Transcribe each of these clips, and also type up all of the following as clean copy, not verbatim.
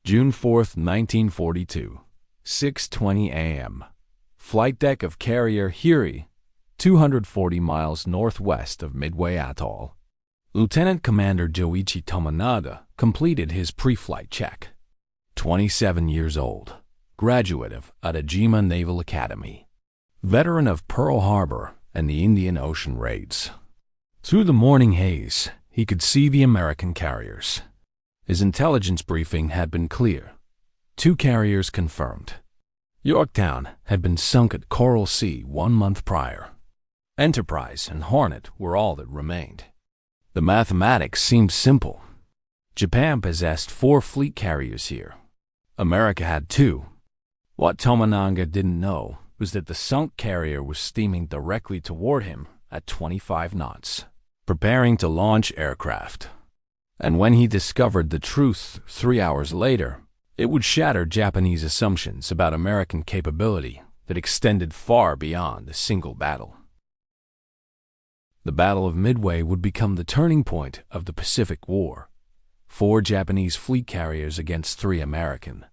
June 4, 1942, 6:20 a.m. Flight deck of carrier Hiryū, 240 miles northwest of Midway Atoll. Lieutenant Commander Joichi Tomonaga completed his pre-flight check. 27 years old, graduate of Adajima Naval Academy, veteran of Pearl Harbor and the Indian Ocean raids. Through the morning haze, he could see the American carriers. His intelligence briefing had been clear. 2 carriers confirmed. Yorktown had been sunk at Coral Sea 1 month prior. Enterprise and Hornet were all that remained. The mathematics seemed simple. Japan possessed 4 fleet carriers here. America had 2. What Tomonaga didn't know was that the sunk carrier was steaming directly toward him at 25 knots, preparing to launch aircraft. And when he discovered the truth 3 hours later, it would shatter Japanese assumptions about American capability that extended far beyond a single battle. The Battle of Midway would become the turning point of the Pacific War. 4 Japanese fleet carriers against 3 American.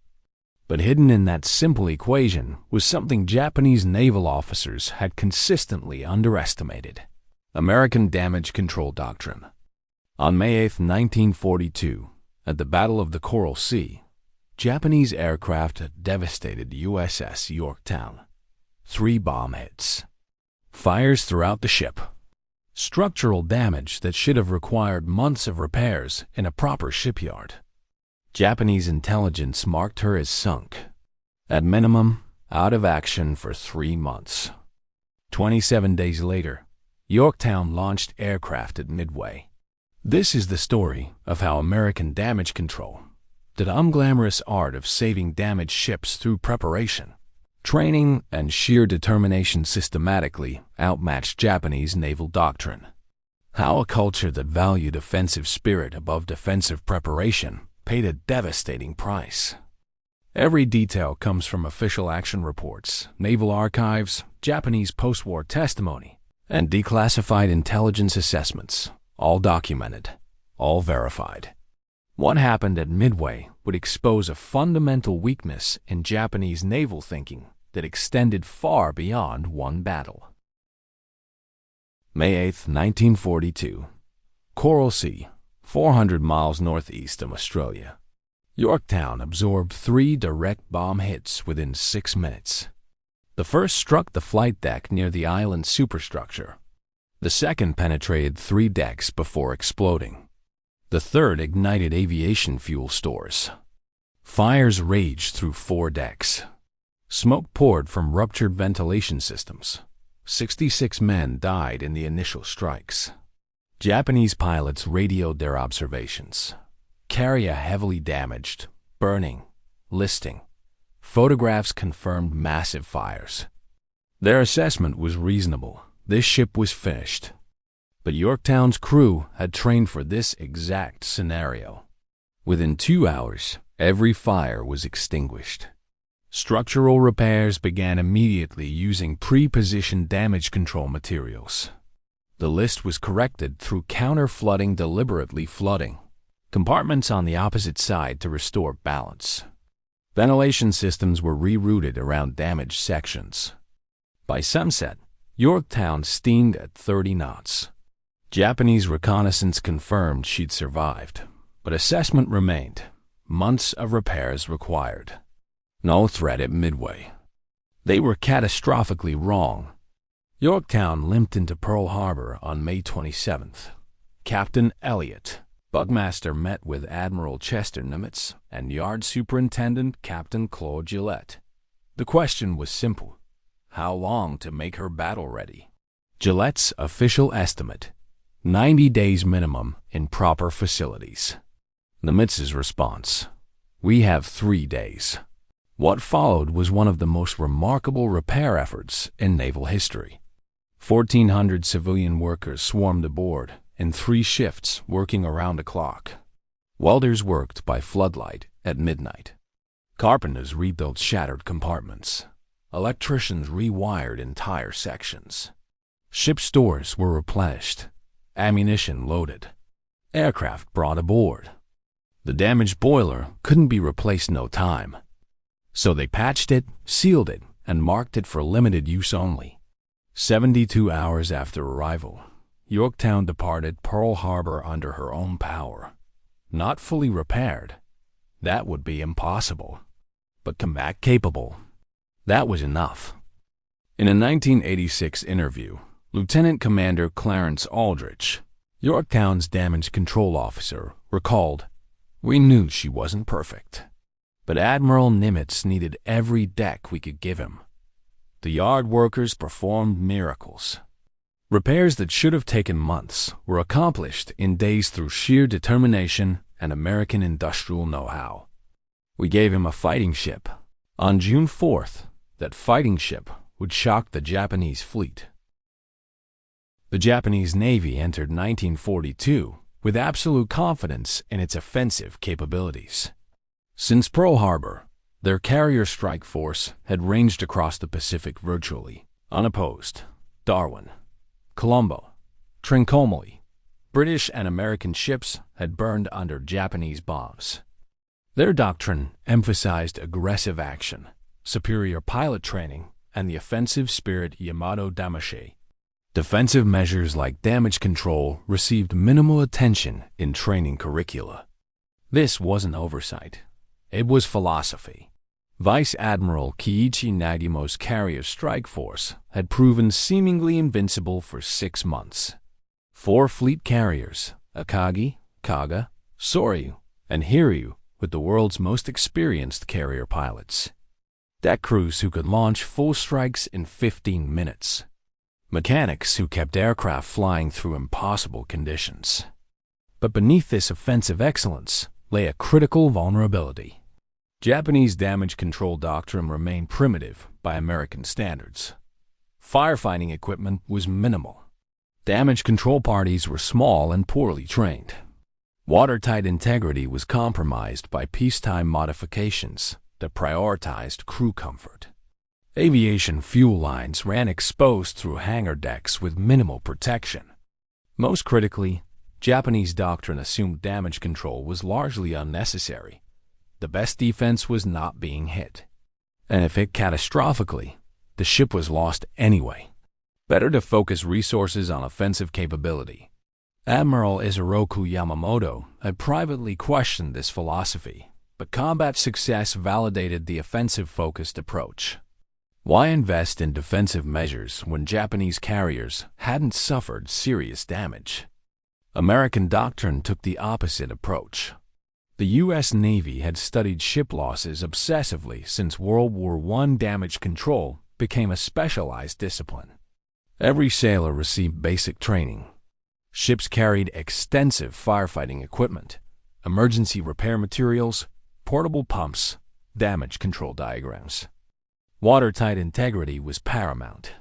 But hidden in that simple equation was something Japanese naval officers had consistently underestimated: American damage control doctrine. On May 8, 1942, at the Battle of the Coral Sea, Japanese aircraft had devastated USS Yorktown. 3 bomb hits. Fires throughout the ship. Structural damage that should have required months of repairs in a proper shipyard. Japanese intelligence marked her as sunk. At minimum, out of action for 3 months. 27 days later, Yorktown launched aircraft at Midway. This is the story of how American damage control, that unglamorous art of saving damaged ships through preparation, training, and sheer determination, systematically outmatched Japanese naval doctrine. How a culture that valued offensive spirit above defensive preparation paid a devastating price. Every detail comes from official action reports, naval archives, Japanese post-war testimony, and declassified intelligence assessments, all documented, all verified. What happened at Midway would expose a fundamental weakness in Japanese naval thinking that extended far beyond one battle. May 8, 1942. Coral Sea, 400 miles northeast of Australia. Yorktown absorbed 3 direct bomb hits within 6 minutes. The first struck the flight deck near the island superstructure. The second penetrated 3 decks before exploding. The third ignited aviation fuel stores. Fires raged through 4 decks. Smoke poured from ruptured ventilation systems. 66 men died in the initial strikes. Japanese pilots radioed their observations. Carrier heavily damaged, burning, listing. Photographs confirmed massive fires. Their assessment was reasonable. This ship was finished. But Yorktown's crew had trained for this exact scenario. Within 2 hours, every fire was extinguished. Structural repairs began immediately using pre-positioned damage control materials. The list was corrected through counter-flooding, deliberately flooding compartments on the opposite side to restore balance. Ventilation systems were rerouted around damaged sections. By sunset, Yorktown steamed at 30 knots. Japanese reconnaissance confirmed she'd survived, but assessment remained. Months of repairs required. No threat at Midway. They were catastrophically wrong. Yorktown limped into Pearl Harbor on May 27th. Captain Elliott, Buckmaster, met with Admiral Chester Nimitz and Yard Superintendent Captain Claude Gillette. The question was simple: how long to make her battle ready? Gillette's official estimate: 90 days minimum in proper facilities. Nimitz's response: we have 3 days. What followed was one of the most remarkable repair efforts in naval history. 1,400 civilian workers swarmed aboard in 3 shifts, working around the clock. Welders worked by floodlight at midnight. Carpenters rebuilt shattered compartments. Electricians rewired entire sections. Ship stores were replenished. Ammunition loaded. Aircraft brought aboard. The damaged boiler couldn't be replaced no time. So they patched it, sealed it, and marked it for limited use only. 72 hours after arrival, Yorktown departed Pearl Harbor under her own power. Not fully repaired. That would be impossible. But comeback capable. That was enough. In a 1986 interview, Lieutenant Commander Clarence Aldrich, Yorktown's damage control officer, recalled, "We knew she wasn't perfect. But Admiral Nimitz needed every deck we could give him. The yard workers performed miracles. Repairs that should have taken months were accomplished in days through sheer determination and American industrial know-how. We gave him a fighting ship. On June 4th, that fighting ship would shock the Japanese fleet." The Japanese Navy entered 1942 with absolute confidence in its offensive capabilities. Since Pearl Harbor, their carrier strike force had ranged across the Pacific virtually unopposed. Darwin, Colombo, Trincomalee, British and American ships had burned under Japanese bombs. Their doctrine emphasized aggressive action, superior pilot training, and the offensive spirit Yamato Damashi. Defensive measures like damage control received minimal attention in training curricula. This wasn't oversight. It was philosophy. Vice Admiral Kiichi Nagima's carrier strike force had proven seemingly invincible for 6 months. 4 fleet carriers, Akagi, Kaga, Soryu, and Hiryū, with the world's most experienced carrier pilots. Deck crews who could launch full strikes in 15 minutes. Mechanics who kept aircraft flying through impossible conditions. But beneath this offensive excellence lay a critical vulnerability. Japanese damage control doctrine remained primitive by American standards. Firefighting equipment was minimal. Damage control parties were small and poorly trained. Watertight integrity was compromised by peacetime modifications that prioritized crew comfort. Aviation fuel lines ran exposed through hangar decks with minimal protection. Most critically, Japanese doctrine assumed damage control was largely unnecessary. The best defense was not being hit. And if hit catastrophically, the ship was lost anyway. Better to focus resources on offensive capability. Admiral Isoroku Yamamoto had privately questioned this philosophy, but combat success validated the offensive-focused approach. Why invest in defensive measures when Japanese carriers hadn't suffered serious damage? American doctrine took the opposite approach. The U.S. Navy had studied ship losses obsessively since World War I. Damage control became a specialized discipline. Every sailor received basic training. Ships carried extensive firefighting equipment, emergency repair materials, portable pumps, damage control diagrams. Watertight integrity was paramount.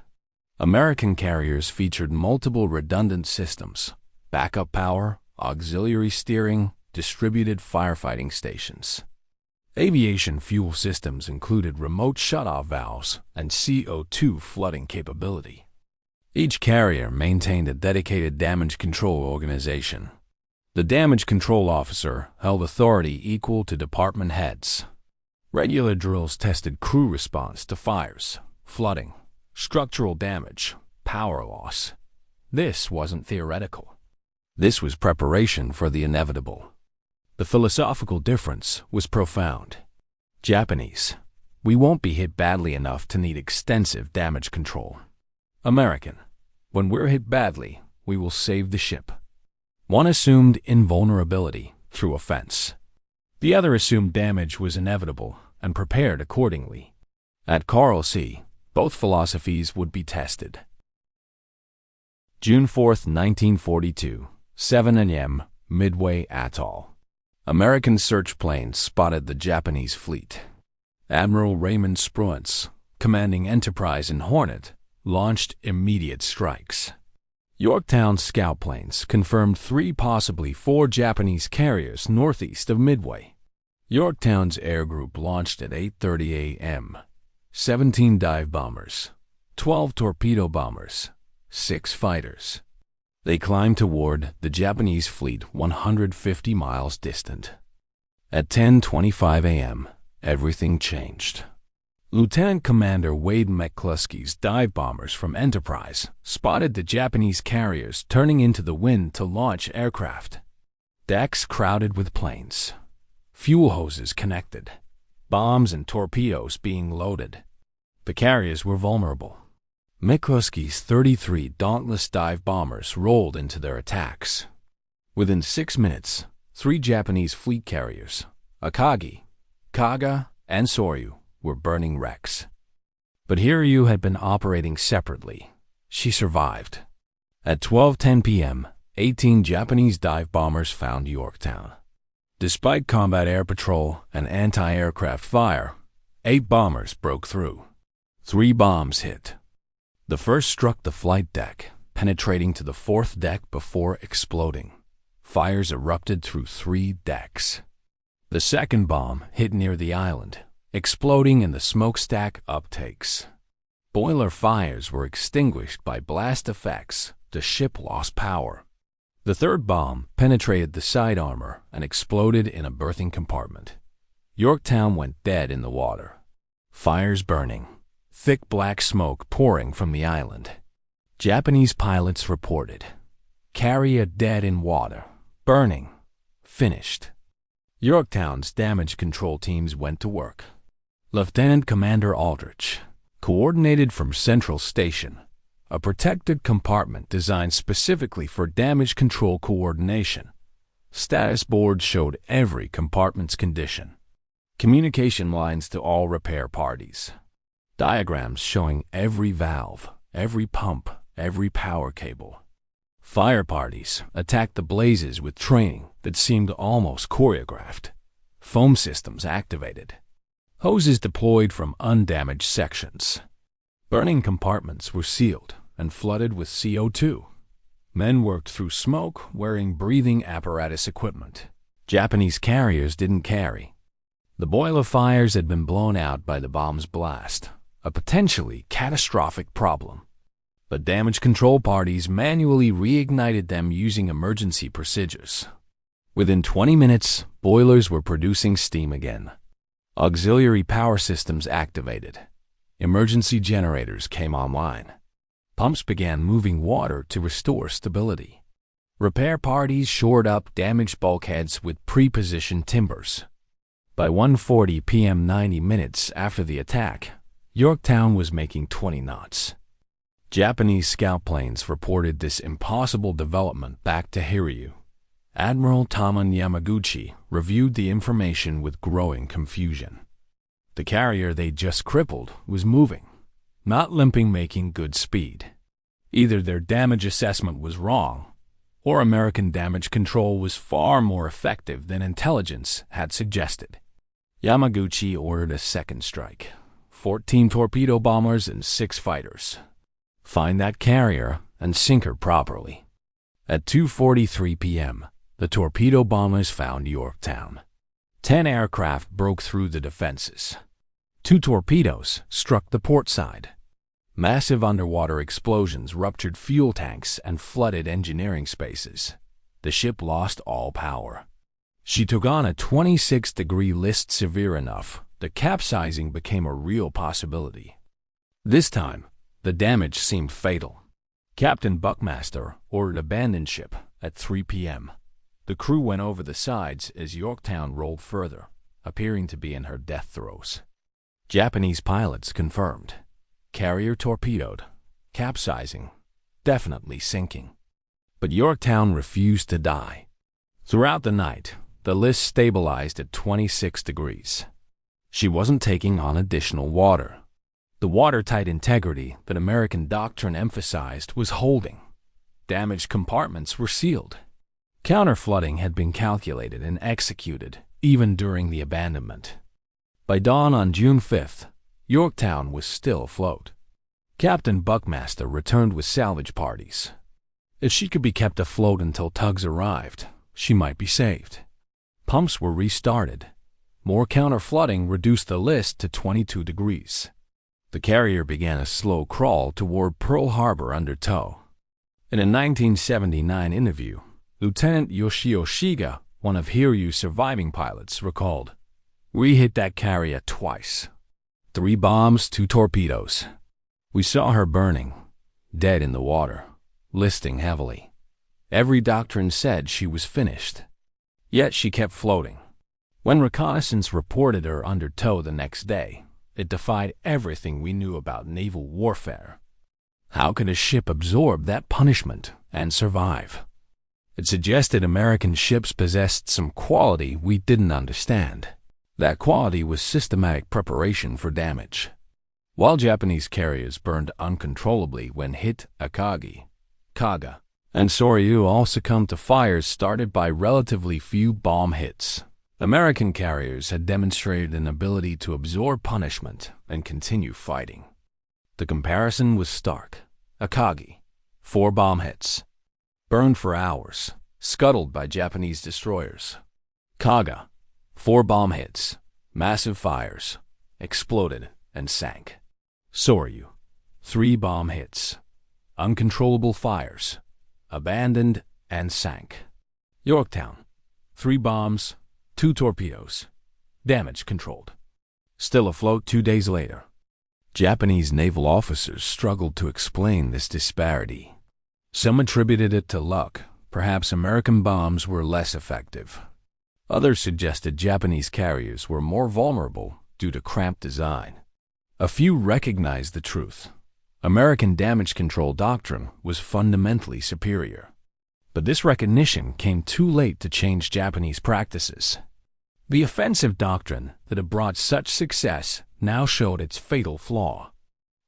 American carriers featured multiple redundant systems, backup power, auxiliary steering, distributed firefighting stations. Aviation fuel systems included remote shutoff valves and CO2 flooding capability. Each carrier maintained a dedicated damage control organization. The damage control officer held authority equal to department heads. Regular drills tested crew response to fires, flooding, structural damage, power loss. This wasn't theoretical. This was preparation for the inevitable. The philosophical difference was profound. Japanese, we won't be hit badly enough to need extensive damage control. American, when we're hit badly, we will save the ship. One assumed invulnerability through offense. The other assumed damage was inevitable and prepared accordingly. At Coral Sea, both philosophies would be tested. June 4, 1942, 7 a.m., Midway Atoll. American search planes spotted the Japanese fleet. Admiral Raymond Spruance, commanding Enterprise and Hornet, launched immediate strikes. Yorktown scout planes confirmed 3, possibly 4 Japanese carriers northeast of Midway. Yorktown's air group launched at 8:30 a.m. 17 dive bombers, 12 torpedo bombers, 6 fighters. They climbed toward the Japanese fleet 150 miles distant. At 10:25 a.m., everything changed. Lieutenant Commander Wade McCluskey's dive bombers from Enterprise spotted the Japanese carriers turning into the wind to launch aircraft. Decks crowded with planes, fuel hoses connected, bombs and torpedoes being loaded. The carriers were vulnerable. McCluskey's 33 Dauntless dive bombers rolled into their attacks. Within 6 minutes, 3 Japanese fleet carriers, Akagi, Kaga, and Soryu, were burning wrecks. But Hiryū had been operating separately. She survived. At 12:10 p.m., 18 Japanese dive bombers found Yorktown. Despite combat air patrol and anti-aircraft fire, 8 bombers broke through. 3 bombs hit. The first struck the flight deck, penetrating to the 4th deck before exploding. Fires erupted through 3 decks. The second bomb hit near the island, exploding in the smokestack uptakes. Boiler fires were extinguished by blast effects. The ship lost power. The third bomb penetrated the side armor and exploded in a berthing compartment. Yorktown went dead in the water. Fires burning, thick black smoke pouring from the island. Japanese pilots reported, "Carrier dead in water, burning, finished." Yorktown's damage control teams went to work. Lieutenant Commander Aldrich coordinated from Central Station, a protected compartment designed specifically for damage control coordination. Status boards showed every compartment's condition. Communication lines to all repair parties. Diagrams showing every valve, every pump, every power cable. Fire parties attacked the blazes with training that seemed almost choreographed. Foam systems activated. Hoses deployed from undamaged sections. Burning compartments were sealed and flooded with CO2. Men worked through smoke wearing breathing apparatus equipment. Japanese carriers didn't carry. The boiler fires had been blown out by the bomb's blast, a potentially catastrophic problem. But damage control parties manually reignited them using emergency procedures. Within 20 minutes, boilers were producing steam again. Auxiliary power systems activated. Emergency generators came online. Pumps began moving water to restore stability. Repair parties shored up damaged bulkheads with pre-positioned timbers. By 1:40 p.m., 90 minutes after the attack, Yorktown was making 20 knots. Japanese scout planes reported this impossible development back to Hiryū. Admiral Yamamoto reviewed the information with growing confusion. The carrier they just crippled was moving, not limping, making good speed. Either their damage assessment was wrong, or American damage control was far more effective than intelligence had suggested. Yamaguchi ordered a second strike. 14 torpedo bombers and 6 fighters. Find that carrier and sink her properly. At 2:43 p.m., the torpedo bombers found Yorktown. 10 aircraft broke through the defenses. 2 torpedoes struck the port side. Massive underwater explosions ruptured fuel tanks and flooded engineering spaces. The ship lost all power. She took on a 26-degree list severe enough that capsizing became a real possibility. This time, the damage seemed fatal. Captain Buckmaster ordered abandon ship at 3 p.m. The crew went over the sides as Yorktown rolled further, appearing to be in her death throes. Japanese pilots confirmed. Carrier torpedoed, capsizing, definitely sinking. But Yorktown refused to die. Throughout the night, the list stabilized at 26 degrees. She wasn't taking on additional water. The watertight integrity that American doctrine emphasized was holding. Damaged compartments were sealed. Counterflooding had been calculated and executed, even during the abandonment. By dawn on June 5th, Yorktown was still afloat. Captain Buckmaster returned with salvage parties. If she could be kept afloat until tugs arrived, she might be saved. Pumps were restarted. More counterflooding reduced the list to 22 degrees. The carrier began a slow crawl toward Pearl Harbor under tow. In a 1979 interview, Lieutenant Yoshio Shiga one of Hiryū's surviving pilots, recalled, "We hit that carrier twice. 3 bombs, 2 torpedoes. We saw her burning, dead in the water, listing heavily. Every doctrine said she was finished. Yet she kept floating. When reconnaissance reported her under tow the next day, it defied everything we knew about naval warfare. How could a ship absorb that punishment and survive? It suggested American ships possessed some quality we didn't understand. That quality was systematic preparation for damage. While Japanese carriers burned uncontrollably when hit, Akagi, Kaga, and Soryu all succumbed to fires started by relatively few bomb hits. American carriers had demonstrated an ability to absorb punishment and continue fighting. The comparison was stark. Akagi, 4 bomb hits, burned for hours, scuttled by Japanese destroyers. Kaga, 4 bomb hits, massive fires, exploded and sank. Soryu, 3 bomb hits, uncontrollable fires, abandoned and sank. Yorktown, 3 bombs, 2 torpedoes, damage controlled. Still afloat 2 days later. Japanese naval officers struggled to explain this disparity. Some attributed it to luck. Perhaps American bombs were less effective. Others suggested Japanese carriers were more vulnerable due to cramped design. A few recognized the truth. American damage control doctrine was fundamentally superior. But this recognition came too late to change Japanese practices. The offensive doctrine that had brought such success now showed its fatal flaw.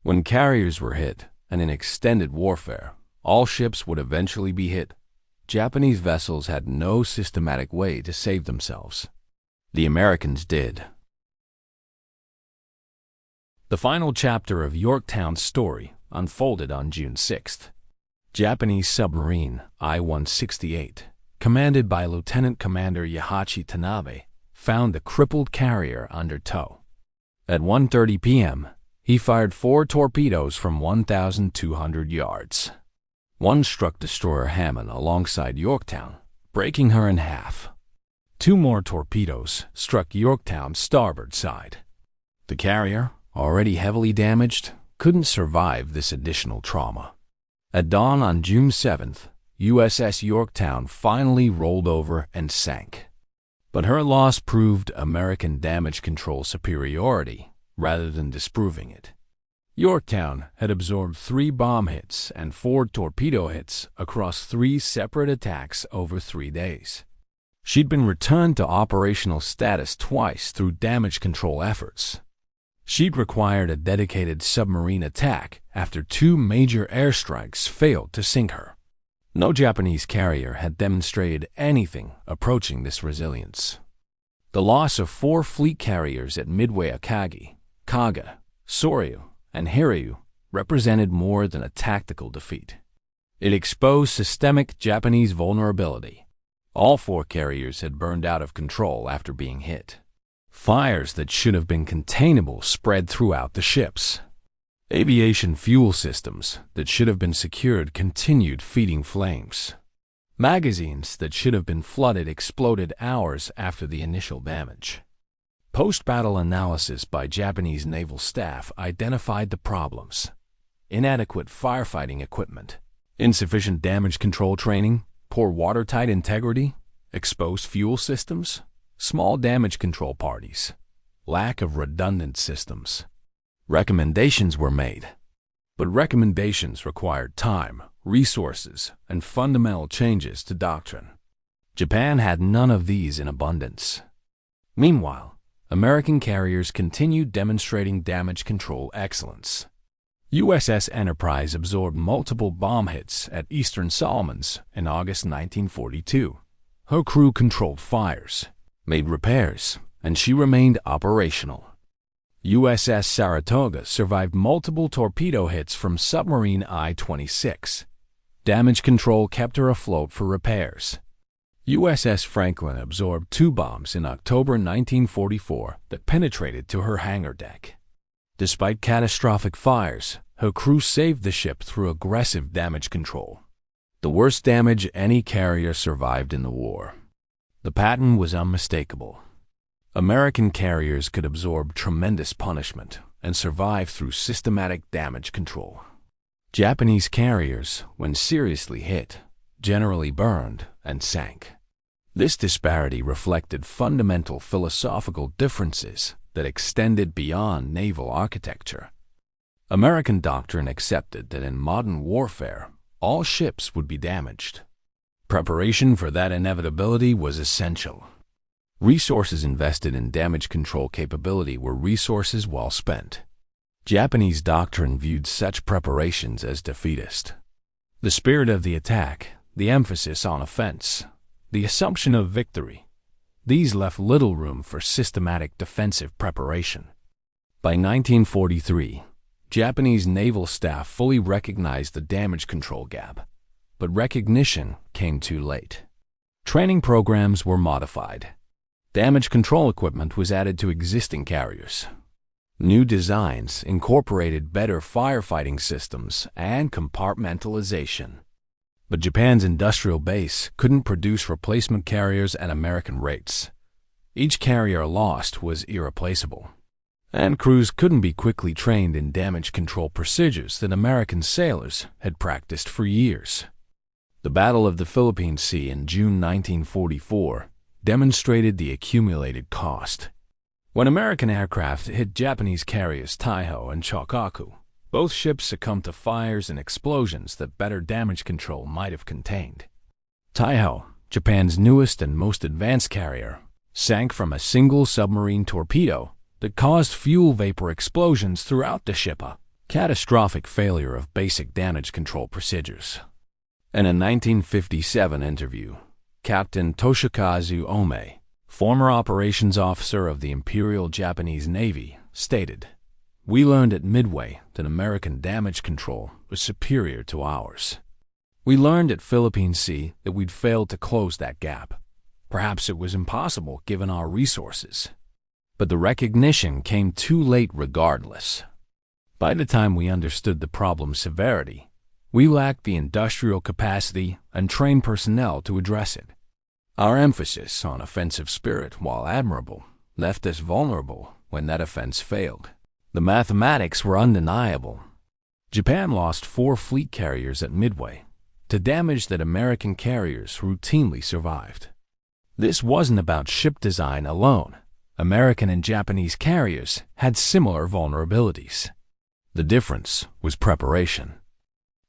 When carriers were hit, and in extended warfare, all ships would eventually be hit, Japanese vessels had no systematic way to save themselves. The Americans did. The final chapter of Yorktown's story unfolded on June 6th. Japanese submarine I-168, commanded by Lieutenant Commander Joichi Tomonaga, found the crippled carrier under tow. At 1:30 p.m., he fired 4 torpedoes from 1,200 yards. One struck destroyer Hammond alongside Yorktown, breaking her in half. 2 more torpedoes struck Yorktown's starboard side. The carrier, already heavily damaged, couldn't survive this additional trauma. At dawn on June 7th, USS Yorktown finally rolled over and sank. But her loss proved American damage control superiority rather than disproving it. Yorktown had absorbed 3 bomb hits and 4 torpedo hits across 3 separate attacks over 3 days. She'd been returned to operational status twice through damage control efforts. She'd required a dedicated submarine attack after 2 major airstrikes failed to sink her. No Japanese carrier had demonstrated anything approaching this resilience. The loss of 4 fleet carriers at Midway, Akagi, Kaga, Soryu, and Hiryū represented more than a tactical defeat. It exposed systemic Japanese vulnerability. All 4 carriers had burned out of control after being hit. Fires that should have been containable spread throughout the ships. Aviation fuel systems that should have been secured continued feeding flames. Magazines that should have been flooded exploded hours after the initial damage. Post-battle analysis by Japanese naval staff identified the problems: inadequate firefighting equipment, insufficient damage control training, poor watertight integrity, exposed fuel systems, small damage control parties, lack of redundant systems. Recommendations were made, but recommendations required time, resources, and fundamental changes to doctrine. Japan had none of these in abundance. Meanwhile, American carriers continued demonstrating damage control excellence. USS Enterprise absorbed multiple bomb hits at Eastern Solomons in August 1942. Her crew controlled fires, made repairs, and she remained operational. USS Saratoga survived multiple torpedo hits from submarine I-26. Damage control kept her afloat for repairs. USS Franklin absorbed 2 bombs in October 1944 that penetrated to her hangar deck. Despite catastrophic fires, her crew saved the ship through aggressive damage control. The worst damage any carrier survived in the war. The pattern was unmistakable. American carriers could absorb tremendous punishment and survive through systematic damage control. Japanese carriers, when seriously hit, generally burned and sank. This disparity reflected fundamental philosophical differences that extended beyond naval architecture. American doctrine accepted that in modern warfare, all ships would be damaged. Preparation for that inevitability was essential. Resources invested in damage control capability were resources well spent. Japanese doctrine viewed such preparations as defeatist. The spirit of the attack, the emphasis on offense, the assumption of victory, these left little room for systematic defensive preparation. By 1943, Japanese naval staff fully recognized the damage control gap, but recognition came too late. Training programs were modified. Damage control equipment was added to existing carriers. New designs incorporated better firefighting systems and compartmentalization. But Japan's industrial base couldn't produce replacement carriers at American rates. Each carrier lost was irreplaceable, and crews couldn't be quickly trained in damage control procedures that American sailors had practiced for years. The Battle of the Philippine Sea in June 1944 demonstrated the accumulated cost. When American aircraft hit Japanese carriers Taiho and Chokaku, both ships succumbed to fires and explosions that better damage control might have contained. Taiho, Japan's newest and most advanced carrier, sank from a single submarine torpedo that caused fuel vapor explosions throughout the ship, a catastrophic failure of basic damage control procedures. In a 1957 interview, Captain Toshikazu Ome, former operations officer of the Imperial Japanese Navy, stated, "We learned at Midway that American damage control was superior to ours. We learned at Philippine Sea that we'd failed to close that gap. Perhaps it was impossible given our resources. But the recognition came too late regardless. By the time we understood the problem's severity, we lacked the industrial capacity and trained personnel to address it. Our emphasis on offensive spirit, while admirable, left us vulnerable when that offense failed. The mathematics were undeniable. Japan lost 4 fleet carriers at Midway to damage that American carriers routinely survived. This wasn't about ship design alone. American and Japanese carriers had similar vulnerabilities. The difference was preparation.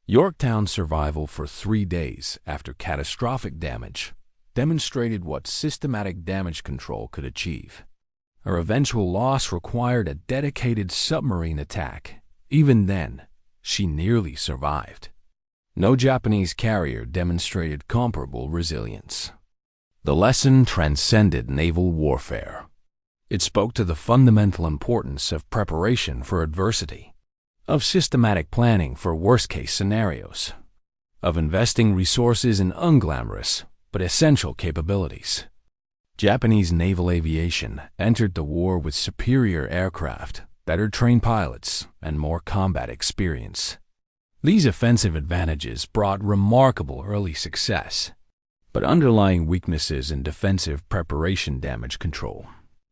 Yorktown's survival for 3 days after catastrophic damage demonstrated what systematic damage control could achieve. Her eventual loss required a dedicated submarine attack. Even then, she nearly survived. No Japanese carrier demonstrated comparable resilience. The lesson transcended naval warfare. It spoke to the fundamental importance of preparation for adversity, of systematic planning for worst-case scenarios, of investing resources in unglamorous but essential capabilities. Japanese naval aviation entered the war with superior aircraft, better trained pilots, and more combat experience. These offensive advantages brought remarkable early success, but underlying weaknesses in defensive preparation damage control,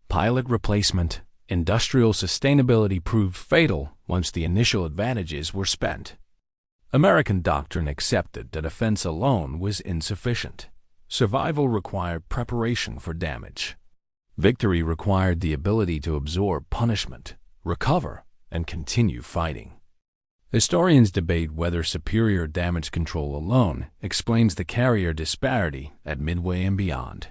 pilot replacement, industrial sustainability proved fatal once the initial advantages were spent. American doctrine accepted that offense alone was insufficient. Survival required preparation for damage. Victory required the ability to absorb punishment, recover, and continue fighting. Historians debate whether superior damage control alone explains the carrier disparity at Midway and beyond.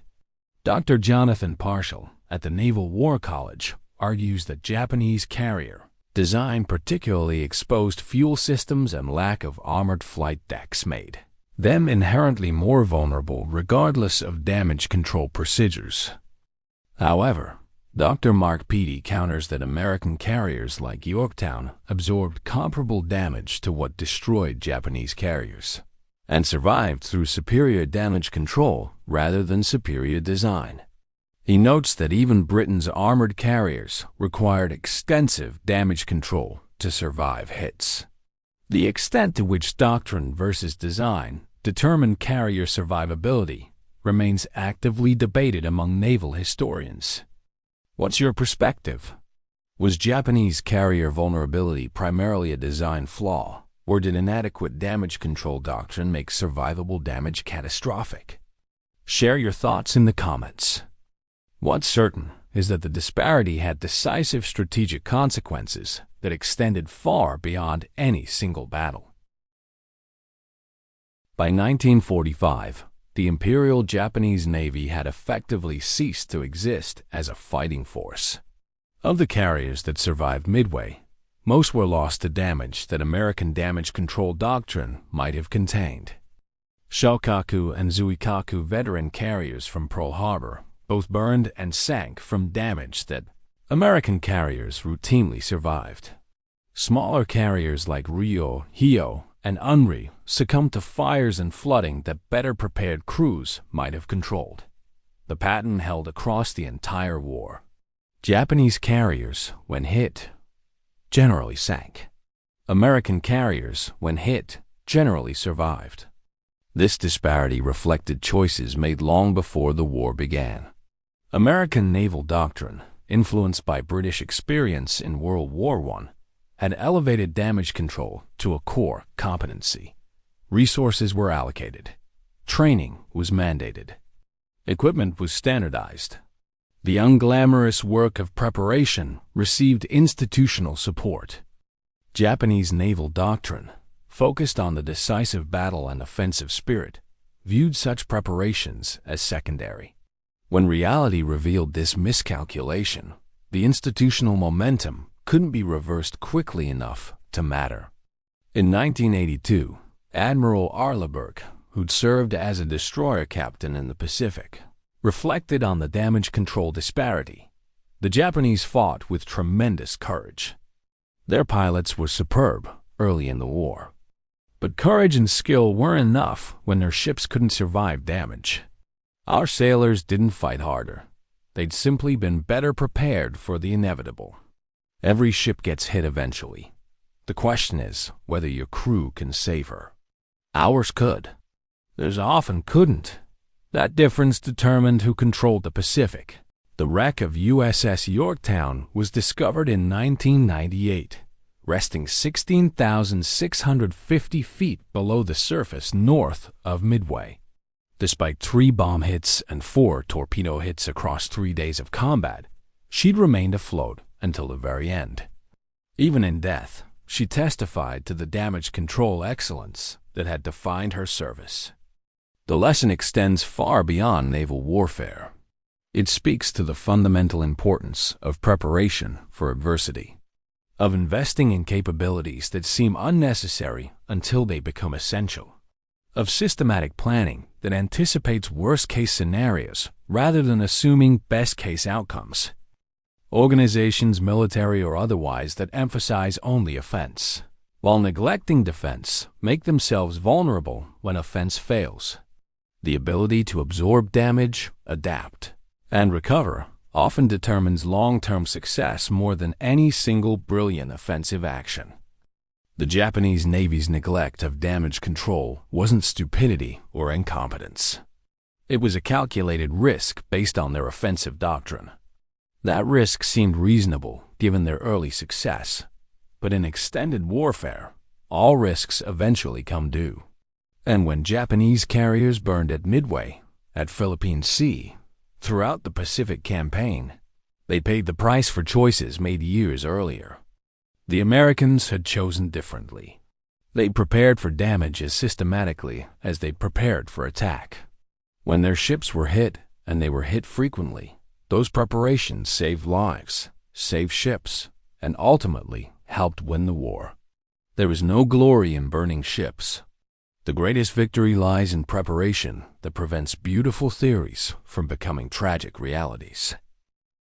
Dr. Jonathan Parshall at the Naval War College argues that Japanese carrier design particularly exposed fuel systems and lack of armored flight decks made them inherently more vulnerable regardless of damage control procedures. However, Dr. Mark Peaty counters that American carriers like Yorktown absorbed comparable damage to what destroyed Japanese carriers, and survived through superior damage control rather than superior design. He notes that even Britain's armored carriers required extensive damage control to survive hits. The extent to which doctrine versus design determined carrier survivability remains actively debated among naval historians. What's your perspective? Was Japanese carrier vulnerability primarily a design flaw, or did inadequate damage control doctrine make survivable damage catastrophic? Share your thoughts in the comments. What's certain is that the disparity had decisive strategic consequences that extended far beyond any single battle. By 1945, the Imperial Japanese Navy had effectively ceased to exist as a fighting force. Of the carriers that survived Midway, most were lost to damage that American damage control doctrine might have contained. Shokaku and Zuikaku veteran carriers from Pearl Harbor both burned and sank from damage that American carriers routinely survived. Smaller carriers like Hiryū and Unri succumbed to fires and flooding that better prepared crews might have controlled. The pattern held across the entire war. Japanese carriers, when hit, generally sank. American carriers, when hit, generally survived. This disparity reflected choices made long before the war began. American naval doctrine, influenced by British experience in World War I, had elevated damage control to a core competency. Resources were allocated. Training was mandated. Equipment was standardized. The unglamorous work of preparation received institutional support. Japanese naval doctrine, focused on the decisive battle and offensive spirit, viewed such preparations as secondary. When reality revealed this miscalculation, the institutional momentum couldn't be reversed quickly enough to matter. In 1982, Admiral Yamamoto, who'd served as a destroyer captain in the Pacific, reflected on the damage control disparity. The Japanese fought with tremendous courage. Their pilots were superb early in the war. But courage and skill weren't enough when their ships couldn't survive damage. Our sailors didn't fight harder. They'd simply been better prepared for the inevitable. Every ship gets hit eventually. The question is whether your crew can save her. Ours could. Theirs often couldn't. That difference determined who controlled the Pacific. The wreck of USS Yorktown was discovered in 1998, resting 16,650 feet below the surface north of Midway. Despite 3 bomb hits and 4 torpedo hits across 3 days of combat, she'd remained afloat until the very end. Even in death, she testified to the damage control excellence that had defined her service. The lesson extends far beyond naval warfare. It speaks to the fundamental importance of preparation for adversity, of investing in capabilities that seem unnecessary until they become essential, of systematic planning that anticipates worst-case scenarios rather than assuming best-case outcomes. Organizations, military or otherwise, that emphasize only offense, while neglecting defense, make themselves vulnerable when offense fails. The ability to absorb damage, adapt, and recover often determines long-term success more than any single brilliant offensive action. The Japanese Navy's neglect of damage control wasn't stupidity or incompetence. It was a calculated risk based on their offensive doctrine. That risk seemed reasonable given their early success, but in extended warfare, all risks eventually come due. And when Japanese carriers burned at Midway, at Philippine Sea, throughout the Pacific campaign, they paid the price for choices made years earlier. The Americans had chosen differently. They prepared for damage as systematically as they prepared for attack. When their ships were hit, and they were hit frequently, those preparations saved lives, saved ships, and ultimately helped win the war. There is no glory in burning ships. The greatest victory lies in preparation that prevents beautiful theories from becoming tragic realities.